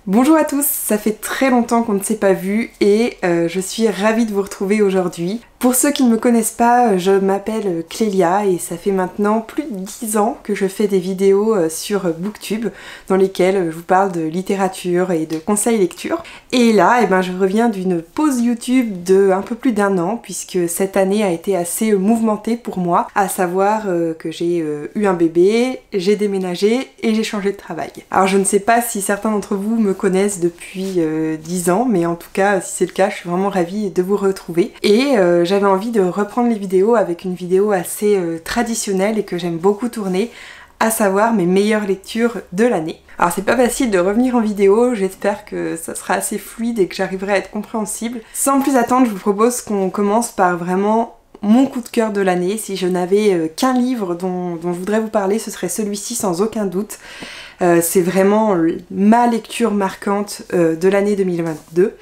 Bonjour à tous, ça fait très longtemps qu'on ne s'est pas vu et je suis ravie de vous retrouver aujourd'hui. Pour ceux qui ne me connaissent pas, je m'appelle Clélia et ça fait maintenant plus de 10 ans que je fais des vidéos sur Booktube dans lesquelles je vous parle de littérature et de conseils lecture. Et là, je reviens d'une pause YouTube de un peu plus d'un an puisque cette année a été assez mouvementée pour moi, à savoir que j'ai eu un bébé, j'ai déménagé et j'ai changé de travail. Alors je ne sais pas si certains d'entre vous me connaissent depuis 10 ans, mais en tout cas, si c'est le cas, je suis vraiment ravie de vous retrouver. Et j'avais envie de reprendre les vidéos avec une vidéo assez traditionnelle et que j'aime beaucoup tourner, à savoir mes meilleures lectures de l'année. Alors c'est pas facile de revenir en vidéo, j'espère que ça sera assez fluide et que j'arriverai à être compréhensible. Sans plus attendre, je vous propose qu'on commence par vraiment mon coup de cœur de l'année. Si je n'avais qu'un livre dont je voudrais vous parler, ce serait celui-ci sans aucun doute. C'est vraiment ma lecture marquante de l'année 2022.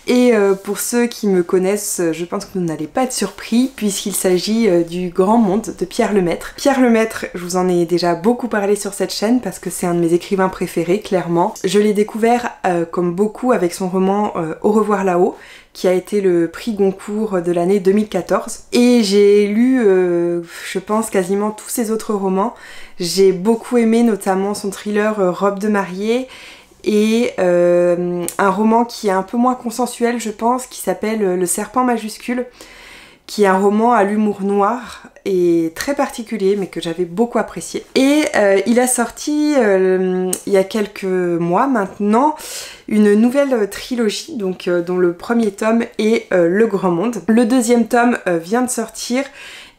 Et pour ceux qui me connaissent, je pense que vous n'allez pas être surpris puisqu'il s'agit du Grand Monde de Pierre Lemaitre. Pierre Lemaitre, je vous en ai déjà beaucoup parlé sur cette chaîne parce que c'est un de mes écrivains préférés, clairement. Je l'ai découvert comme beaucoup avec son roman Au revoir là-haut, qui a été le prix Goncourt de l'année 2014. Et j'ai lu, je pense, quasiment tous ses autres romans. J'ai beaucoup aimé notamment son thriller Robe de mariée et un roman qui est un peu moins consensuel, je pense, qui s'appelle Le serpent majuscule, qui est un roman à l'humour noir et très particulier, mais que j'avais beaucoup apprécié. Et il a sorti, il y a quelques mois maintenant, une nouvelle trilogie, donc, dont le premier tome est Le Grand Monde. Le deuxième tome vient de sortir,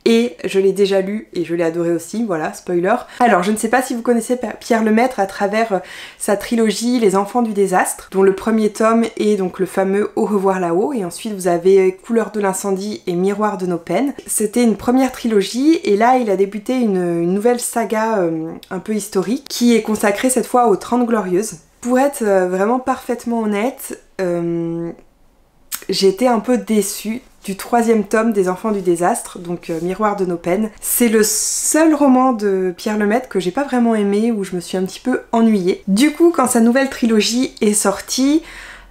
et je l'ai déjà lu et je l'ai adoré aussi, voilà, spoiler. Alors je ne sais pas si vous connaissez Pierre Lemaitre à travers sa trilogie Les Enfants du désastre, dont le premier tome est donc le fameux Au revoir là-haut, et ensuite vous avez Couleur de l'incendie et Miroir de nos peines. C'était une première trilogie, et là il a débuté une nouvelle saga un peu historique, qui est consacrée cette fois aux 30 Glorieuses. Pour être vraiment parfaitement honnête, j'ai été un peu déçue du troisième tome des Enfants du désastre, donc Miroir de nos peines. C'est le seul roman de Pierre Lemaitre que j'ai pas vraiment aimé, où je me suis un petit peu ennuyée. Du coup, quand sa nouvelle trilogie est sortie,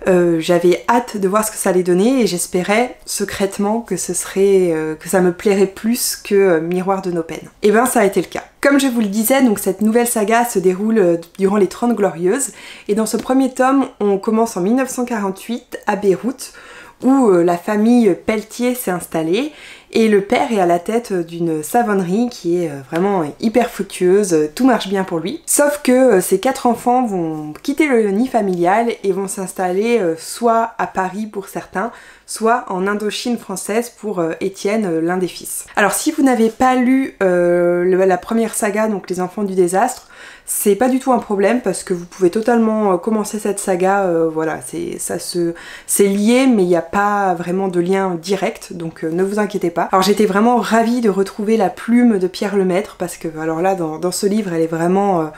j'avais hâte de voir ce que ça allait donner et j'espérais secrètement que ce serait que ça me plairait plus que Miroir de nos peines. Et ben ça a été le cas. Comme je vous le disais, donc cette nouvelle saga se déroule durant les 30 Glorieuses, et dans ce premier tome, on commence en 1948 à Beyrouth, où la famille Pelletier s'est installée, et le père est à la tête d'une savonnerie qui est vraiment hyper fructueuse, tout marche bien pour lui. Sauf que ses 4 enfants vont quitter le nid familial et vont s'installer soit à Paris pour certains, soit en Indochine française pour Étienne, l'un des fils. Alors si vous n'avez pas lu la première saga, donc Les Enfants du désastre, c'est pas du tout un problème parce que vous pouvez totalement commencer cette saga, voilà, c'est lié, mais il n'y a pas vraiment de lien direct, donc ne vous inquiétez pas. Alors j'étais vraiment ravie de retrouver la plume de Pierre Lemaitre parce que alors là dans ce livre elle est vraiment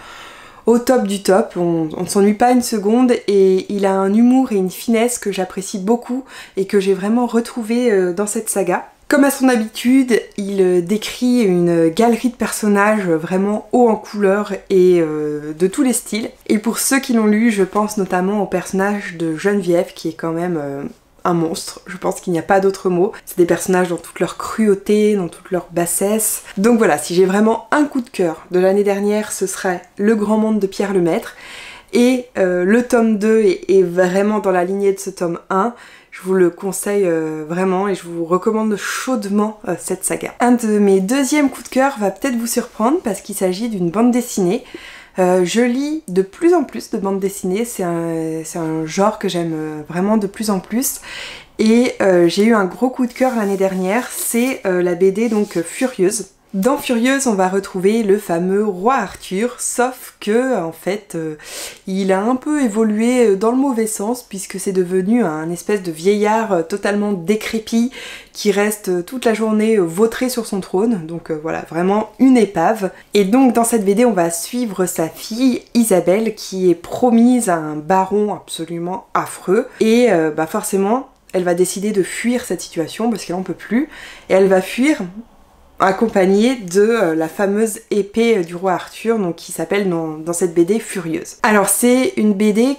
au top du top, on ne s'ennuie pas une seconde, et il a un humour et une finesse que j'apprécie beaucoup et que j'ai vraiment retrouvé dans cette saga. Comme à son habitude, il décrit une galerie de personnages vraiment haut en couleur et de tous les styles. Et pour ceux qui l'ont lu, je pense notamment au personnage de Geneviève qui est quand même un monstre, je pense qu'il n'y a pas d'autre mot. C'est des personnages dans toute leur cruauté, dans toute leur bassesse. Donc voilà, si j'ai vraiment un coup de cœur de l'année dernière, ce serait Le Grand Monde de Pierre Lemaitre. Et le tome 2 est vraiment dans la lignée de ce tome 1. Je vous le conseille vraiment et je vous recommande chaudement cette saga. Un de mes deuxièmes coups de cœur va peut-être vous surprendre parce qu'il s'agit d'une bande dessinée. Je lis de plus en plus de bandes dessinées, c'est un genre que j'aime vraiment de plus en plus. Et j'ai eu un gros coup de cœur l'année dernière, c'est la BD donc Furieuse. Dans Furieuse, on va retrouver le fameux roi Arthur, sauf que en fait, il a un peu évolué dans le mauvais sens puisque c'est devenu un espèce de vieillard totalement décrépit qui reste toute la journée vautré sur son trône, donc voilà, vraiment une épave. Et donc dans cette BD, on va suivre sa fille Isabelle qui est promise à un baron absolument affreux, et forcément, elle va décider de fuir cette situation parce qu'elle en peut plus, et elle va fuir accompagné de la fameuse épée du roi Arthur, donc qui s'appelle dans cette BD Furieuse. Alors c'est une BD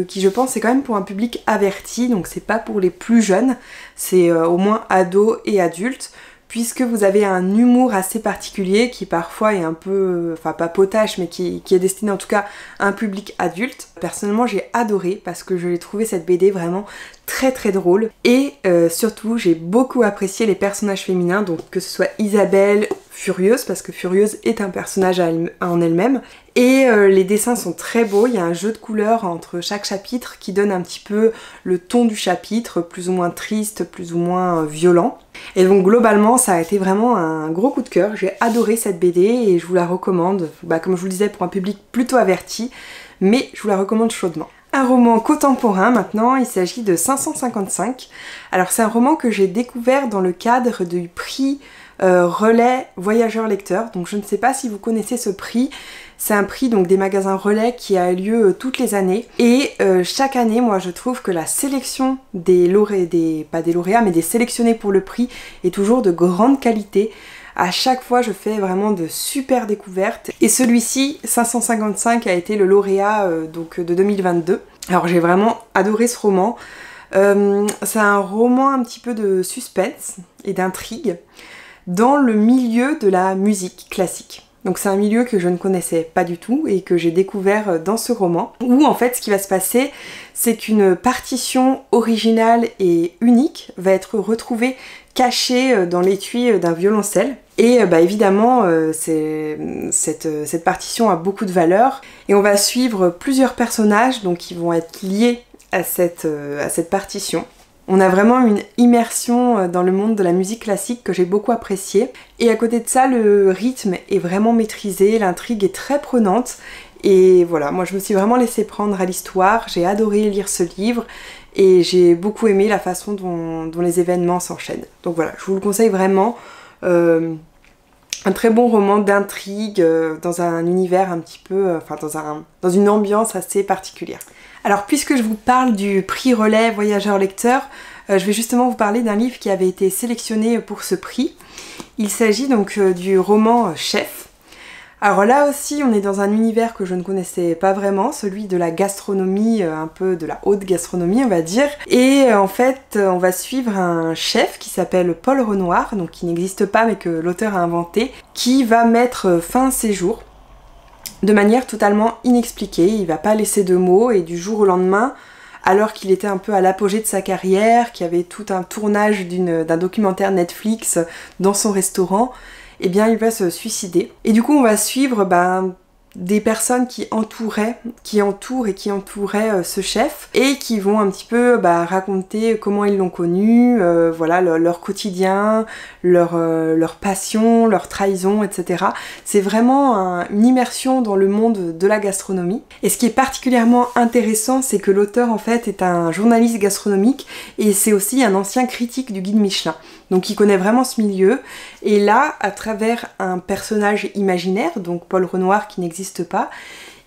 qui je pense est quand même pour un public averti, donc c'est pas pour les plus jeunes, c'est au moins ados et adultes, puisque vous avez un humour assez particulier qui parfois est un peu, enfin pas potache, mais qui est destiné en tout cas à un public adulte. Personnellement j'ai adoré parce que je l'ai trouvé cette BD vraiment très très drôle et surtout j'ai beaucoup apprécié les personnages féminins, donc que ce soit Isabelle, Furieuse, parce que Furieuse est un personnage en elle-même, et les dessins sont très beaux, il y a un jeu de couleurs entre chaque chapitre qui donne un petit peu le ton du chapitre, plus ou moins triste, plus ou moins violent. Et donc globalement ça a été vraiment un gros coup de cœur, j'ai adoré cette BD et je vous la recommande, comme je vous le disais, pour un public plutôt averti, mais je vous la recommande chaudement. Un roman contemporain maintenant, il s'agit de 555. Alors c'est un roman que j'ai découvert dans le cadre du prix Relais Voyageurs Lecteurs, donc je ne sais pas si vous connaissez ce prix. C'est un prix donc des magasins Relais qui a lieu toutes les années et chaque année moi je trouve que la sélection des lauréats, pas des lauréats mais des sélectionnés pour le prix est toujours de grande qualité. À chaque fois je fais vraiment de super découvertes et celui-ci 555 a été le lauréat donc de 2022. Alors j'ai vraiment adoré ce roman. C'est un roman un petit peu de suspense et d'intrigue dans le milieu de la musique classique. Donc c'est un milieu que je ne connaissais pas du tout et que j'ai découvert dans ce roman, où en fait ce qui va se passer, c'est qu'une partition originale et unique va être retrouvée cachée dans l'étui d'un violoncelle. Et évidemment, cette partition a beaucoup de valeur et on va suivre plusieurs personnages donc, qui vont être liés à cette partition. On a vraiment une immersion dans le monde de la musique classique que j'ai beaucoup appréciée. Et à côté de ça, le rythme est vraiment maîtrisé, l'intrigue est très prenante. Et voilà, moi je me suis vraiment laissée prendre à l'histoire, j'ai adoré lire ce livre et j'ai beaucoup aimé la façon dont les événements s'enchaînent. Donc voilà, je vous le conseille vraiment. Un très bon roman d'intrigue dans un univers un petit peu, dans une ambiance assez particulière. Alors puisque je vous parle du prix Relais Voyageurs Lecteurs, je vais justement vous parler d'un livre qui avait été sélectionné pour ce prix. Il s'agit donc du roman Chef. Alors là aussi on est dans un univers que je ne connaissais pas vraiment, celui de la gastronomie, un peu de la haute gastronomie on va dire. Et en fait on va suivre un chef qui s'appelle Paul Renoir, donc qui n'existe pas mais que l'auteur a inventé, qui va mettre fin à ses jours de manière totalement inexpliquée. Il va pas laisser de mots et du jour au lendemain, alors qu'il était un peu à l'apogée de sa carrière, qu'il y avait tout un tournage d'un documentaire Netflix dans son restaurant, eh bien il va se suicider. Et du coup on va suivre des personnes qui entourent ce chef et qui vont un petit peu raconter comment ils l'ont connu, voilà leur quotidien, leur passion, leur trahison, etc. C'est vraiment une immersion dans le monde de la gastronomie. Et ce qui est particulièrement intéressant, c'est que l'auteur en fait est un journaliste gastronomique et c'est aussi un ancien critique du guide Michelin. Donc il connaît vraiment ce milieu, et là, à travers un personnage imaginaire, donc Paul Renoir qui n'existe pas,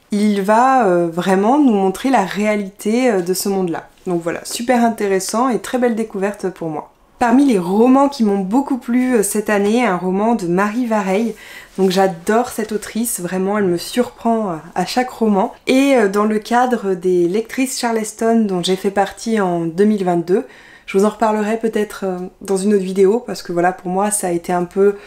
il va vraiment nous montrer la réalité de ce monde-là. Donc voilà, super intéressant et très belle découverte pour moi. Parmi les romans qui m'ont beaucoup plu cette année, un roman de Marie Vareille. Donc j'adore cette autrice, vraiment elle me surprend à chaque roman. Et dans le cadre des lectrices Charleston dont j'ai fait partie en 2022, je vous en reparlerai peut-être dans une autre vidéo parce que voilà, pour moi ça a été un peu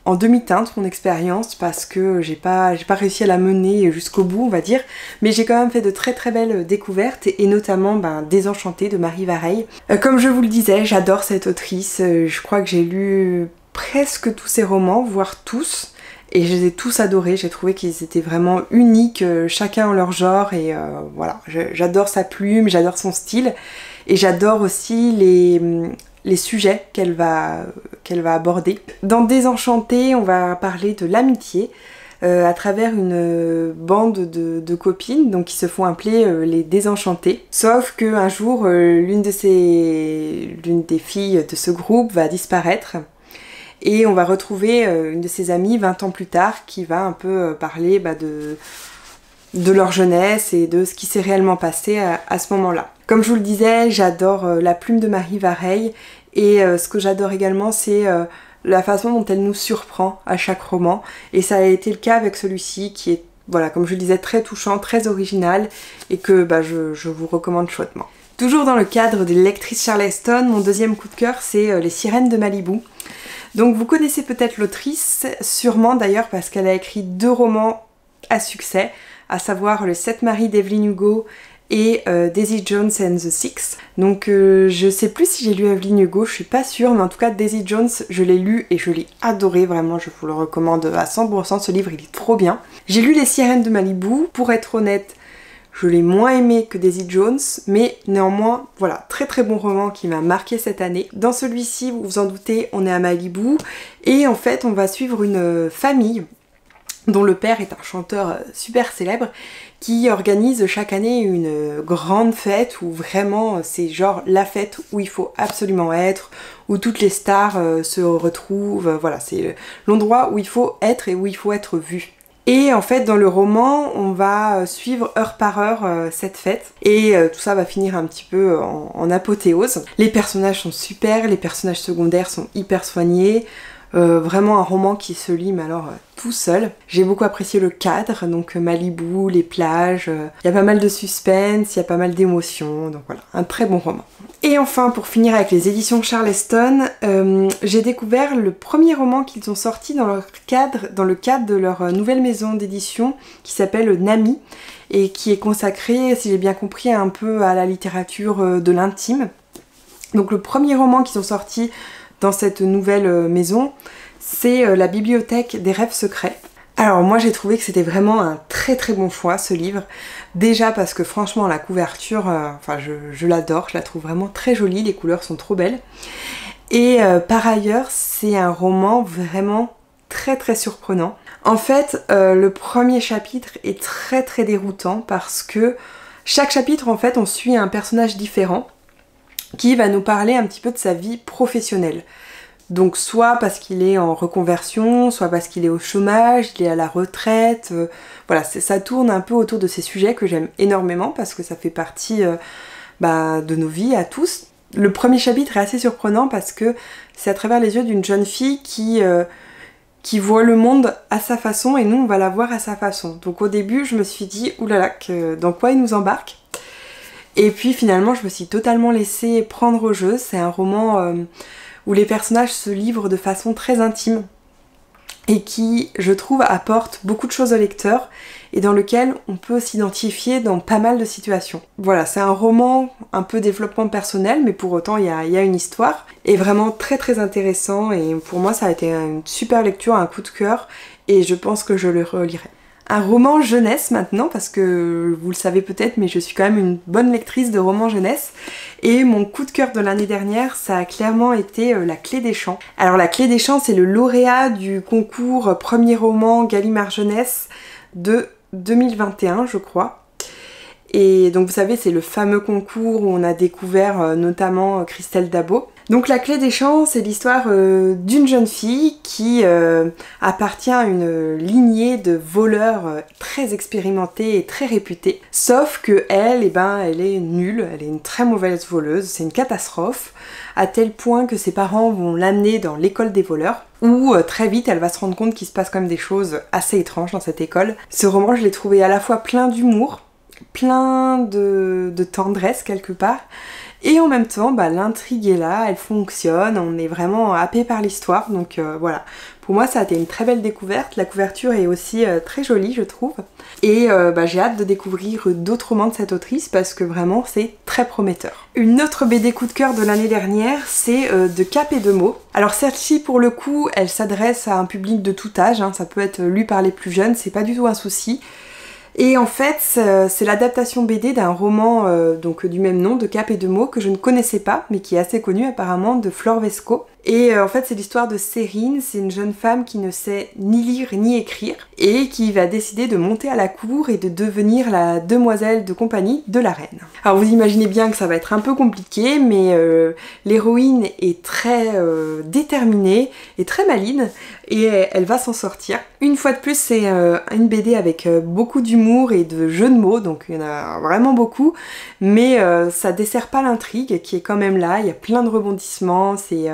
en demi-teinte mon expérience parce que j'ai pas réussi à la mener jusqu'au bout on va dire, mais j'ai quand même fait de très très belles découvertes et notamment Désenchantée de Marie Vareille. Comme je vous le disais, j'adore cette autrice, je crois que j'ai lu presque tous ses romans, voire tous. Et je les ai tous adorés, j'ai trouvé qu'ils étaient vraiment uniques, chacun en leur genre, et voilà, j'adore sa plume, j'adore son style, et j'adore aussi les sujets qu'elle va aborder. Dans Désenchantée, on va parler de l'amitié, à travers une bande de copines donc qui se font appeler les Désenchantées. Sauf qu'un jour, l'une des filles de ce groupe va disparaître. Et on va retrouver une de ses amies 20 ans plus tard qui va un peu parler de leur jeunesse et de ce qui s'est réellement passé à ce moment-là. Comme je vous le disais, j'adore la plume de Marie Vareille et ce que j'adore également c'est la façon dont elle nous surprend à chaque roman. Et ça a été le cas avec celui-ci qui est, voilà, comme je le disais, très touchant, très original et que je vous recommande chaudement. Toujours dans le cadre des lectrices Charleston, mon deuxième coup de cœur, c'est Les Sirènes de Malibu. Donc vous connaissez peut-être l'autrice, sûrement d'ailleurs parce qu'elle a écrit 2 romans à succès, à savoir Le 7 maris d'Evelyn Hugo et Daisy Jones and the Six. Donc je sais plus si j'ai lu Evelyn Hugo, je suis pas sûre, mais en tout cas Daisy Jones, je l'ai lu et je l'ai adoré, vraiment, je vous le recommande à 100%, ce livre il est trop bien. J'ai lu Les Sirènes de Malibu, pour être honnête, je l'ai moins aimé que Daisy Jones, mais néanmoins, voilà, très très bon roman qui m'a marqué cette année. Dans celui-ci, vous vous en doutez, on est à Malibu, et en fait on va suivre une famille dont le père est un chanteur super célèbre, qui organise chaque année une grande fête où vraiment c'est genre la fête où il faut absolument être, où toutes les stars se retrouvent, voilà, c'est l'endroit où il faut être et où il faut être vu. Et en fait dans le roman on va suivre heure par heure cette fête et tout ça va finir un petit peu en apothéose. Les personnages sont super, les personnages secondaires sont hyper soignés. Vraiment un roman qui se lit mais alors tout seul. J'ai beaucoup apprécié le cadre, donc Malibu, les plages, il y a pas mal de suspense, il y a pas mal d'émotions, donc voilà, un très bon roman. Et enfin pour finir avec les éditions Charleston, j'ai découvert le premier roman qu'ils ont sorti dans le cadre de leur nouvelle maison d'édition qui s'appelle Nami et qui est consacré, si j'ai bien compris, un peu à la littérature de l'intime. Donc le premier roman qu'ils ont sorti dans cette nouvelle maison, c'est La bibliothèque des rêves secrets. Alors moi j'ai trouvé que c'était vraiment un très très bon choix ce livre. Déjà parce que franchement la couverture, enfin je l'adore, je la trouve vraiment très jolie, les couleurs sont trop belles. Et par ailleurs c'est un roman vraiment très très surprenant. En fait le premier chapitre est très très déroutant parce que chaque chapitre en fait on suit un personnage différent qui va nous parler un petit peu de sa vie professionnelle. Donc soit parce qu'il est en reconversion, soit parce qu'il est au chômage, il est à la retraite, voilà, ça tourne un peu autour de ces sujets que j'aime énormément parce que ça fait partie de nos vies à tous. Le premier chapitre est assez surprenant parce que c'est à travers les yeux d'une jeune fille qui voit le monde à sa façon et nous on va la voir à sa façon. Donc au début je me suis dit oulala, dans quoi il nous embarque ? Et puis finalement je me suis totalement laissée prendre au jeu. C'est un roman où les personnages se livrent de façon très intime et qui, je trouve, apporte beaucoup de choses au lecteur et dans lequel on peut s'identifier dans pas mal de situations. Voilà, c'est un roman un peu développement personnel, mais pour autant il y a une histoire et vraiment très très intéressant et pour moi ça a été une super lecture, un coup de cœur et je pense que je le relirai. Un roman jeunesse maintenant, parce que vous le savez peut-être, mais je suis quand même une bonne lectrice de romans jeunesse. Et mon coup de cœur de l'année dernière, ça a clairement été La Clé des Champs. Alors La Clé des Champs, c'est le lauréat du concours premier roman Gallimard Jeunesse de 2021, je crois. Et donc vous savez, c'est le fameux concours où on a découvert notamment Christelle Dabo. Donc La Clé des Champs, c'est l'histoire d'une jeune fille qui appartient à une lignée de voleurs très expérimentés et très réputés. Sauf que elle est nulle, elle est une très mauvaise voleuse, c'est une catastrophe, à tel point que ses parents vont l'amener dans l'école des voleurs, où très vite elle va se rendre compte qu'il se passe quand même des choses assez étranges dans cette école. Ce roman, je l'ai trouvé à la fois plein d'humour, plein de tendresse quelque part, et en même temps l'intrigue est là, elle fonctionne, on est vraiment happé par l'histoire, donc voilà. Pour moi ça a été une très belle découverte, la couverture est aussi très jolie je trouve, et j'ai hâte de découvrir d'autres romans de cette autrice parce que vraiment c'est très prometteur. Une autre BD coup de cœur de l'année dernière, c'est De Cap et de Mots. Alors celle-ci pour le coup, elle s'adresse à un public de tout âge, ça peut être lu par les plus jeunes, c'est pas du tout un souci. Et en fait, c'est l'adaptation BD d'un roman donc du même nom, De Cap et de Mots, que je ne connaissais pas, mais qui est assez connu apparemment, de Flore Vesco. Et en fait, c'est l'histoire de Sérine, c'est une jeune femme qui ne sait ni lire ni écrire, et qui va décider de monter à la cour et de devenir la demoiselle de compagnie de la reine. Alors vous imaginez bien que ça va être un peu compliqué, mais l'héroïne est très déterminée et très maligne, et elle va s'en sortir. Une fois de plus, c'est une BD avec beaucoup d'humour et de jeux de mots, donc il y en a vraiment beaucoup, mais ça dessert pas l'intrigue qui est quand même là. Il y a plein de rebondissements, c'est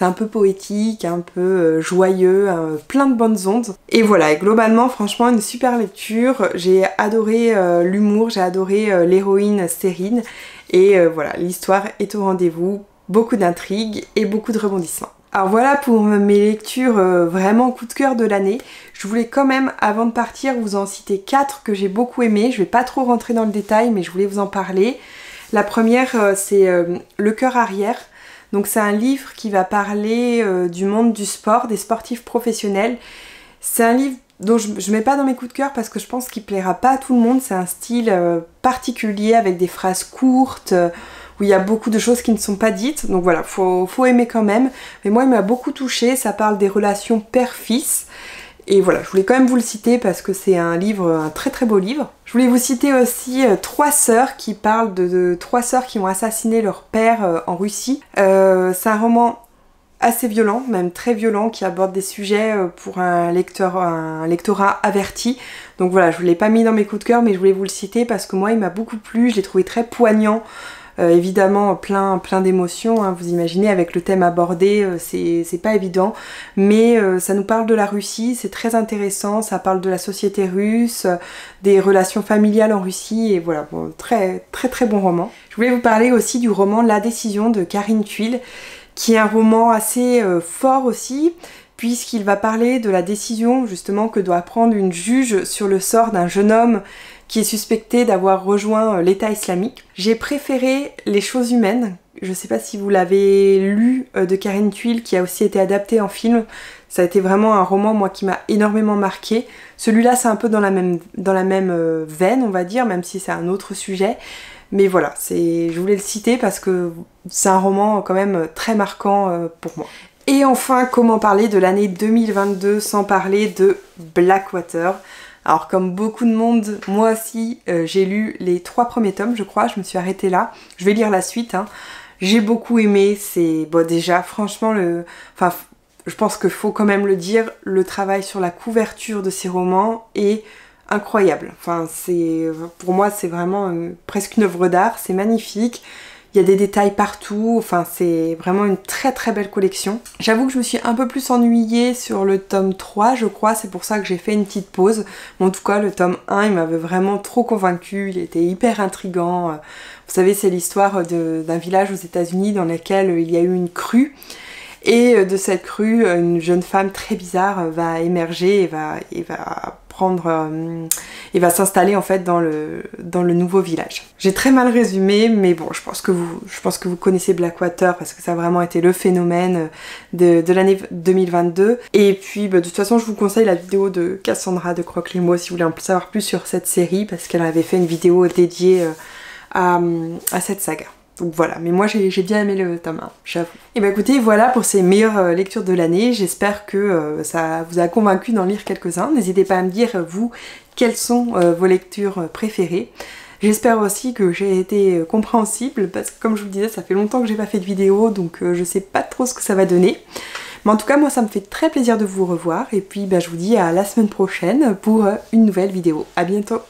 un peu poétique, un peu joyeux, plein de bonnes ondes. Et voilà, et globalement, franchement, une super lecture. J'ai adoré l'humour, j'ai adoré l'héroïne Sérine, et voilà, l'histoire est au rendez-vous, beaucoup d'intrigues et beaucoup de rebondissements. Alors voilà pour mes lectures vraiment coup de cœur de l'année. Je voulais quand même, avant de partir, vous en citer 4 que j'ai beaucoup aimé. Je vais pas trop rentrer dans le détail, mais je voulais vous en parler. La première, c'est Le cœur arrière. Donc c'est un livre qui va parler du monde du sport, des sportifs professionnels. C'est un livre dont je mets pas dans mes coups de cœur parce que je pense qu'il plaira pas à tout le monde. C'est un style particulier avec des phrases courtes, où il y a beaucoup de choses qui ne sont pas dites, donc voilà, faut aimer quand même. Mais moi il m'a beaucoup touchée, ça parle des relations père-fils, et voilà, je voulais quand même vous le citer parce que c'est un livre, un très très beau livre. Je voulais vous citer aussi Trois sœurs, qui parle de trois sœurs qui ont assassiné leur père en Russie. C'est un roman assez violent, même très violent, qui aborde des sujets pour un lectorat averti. Donc voilà, je ne l'ai pas mis dans mes coups de cœur, mais je voulais vous le citer parce que moi il m'a beaucoup plu, je l'ai trouvé très poignant. Évidemment plein d'émotions, hein, vous imaginez, avec le thème abordé, c'est pas évident, mais ça nous parle de la Russie, c'est très intéressant, ça parle de la société russe, des relations familiales en Russie, et voilà, bon, très bon roman. Je voulais vous parler aussi du roman La décision de Karine Thuil, qui est un roman assez fort aussi, puisqu'il va parler de la décision justement que doit prendre une juge sur le sort d'un jeune homme qui est suspecté d'avoir rejoint l'État islamique. J'ai préféré Les choses humaines, je sais pas si vous l'avez lu, de Karine Thuil, qui a aussi été adapté en film. Ça a été vraiment un roman, moi, qui m'a énormément marqué. Celui-là, c'est un peu dans la même veine, on va dire, même si c'est un autre sujet. Mais voilà, je voulais le citer parce que c'est un roman quand même très marquant pour moi. Et enfin, comment parler de l'année 2022 sans parler de Blackwater? Alors comme beaucoup de monde, moi aussi j'ai lu les 3 premiers tomes, je crois, je me suis arrêtée là. Je vais lire la suite, hein. J'ai beaucoup aimé, c'est... Bon déjà, franchement, enfin, je pense qu'il faut quand même le dire, le travail sur la couverture de ces romans est incroyable. Enfin, pour moi, c'est vraiment presque une œuvre d'art, c'est magnifique. Il y a des détails partout, enfin c'est vraiment une très belle collection. J'avoue que je me suis un peu plus ennuyée sur le tome 3, je crois, c'est pour ça que j'ai fait une petite pause. Mais en tout cas, le tome 1, il m'avait vraiment trop convaincue, il était hyper intriguant. Vous savez, c'est l'histoire d'un village aux États-Unis dans lequel il y a eu une crue. Et de cette crue, une jeune femme très bizarre va émerger et va s'installer en fait dans le nouveau village. J'ai très mal résumé, mais bon, je pense que vous connaissez Blackwater parce que ça a vraiment été le phénomène de l'année 2022. Et puis de toute façon, je vous conseille la vidéo de Cassandra de Croque-les-Mots si vous voulez en savoir plus sur cette série, parce qu'elle avait fait une vidéo dédiée à cette saga. Donc voilà, mais moi j'ai bien aimé le tome 1, j'avoue. Et bah écoutez, voilà pour ces meilleures lectures de l'année. J'espère que ça vous a convaincu d'en lire quelques-uns. N'hésitez pas à me dire, vous, quelles sont vos lectures préférées. J'espère aussi que j'ai été compréhensible, parce que comme je vous le disais, ça fait longtemps que j'ai pas fait de vidéo, donc je sais pas trop ce que ça va donner. Mais en tout cas, moi ça me fait très plaisir de vous revoir, et puis bah, je vous dis à la semaine prochaine pour une nouvelle vidéo. À bientôt.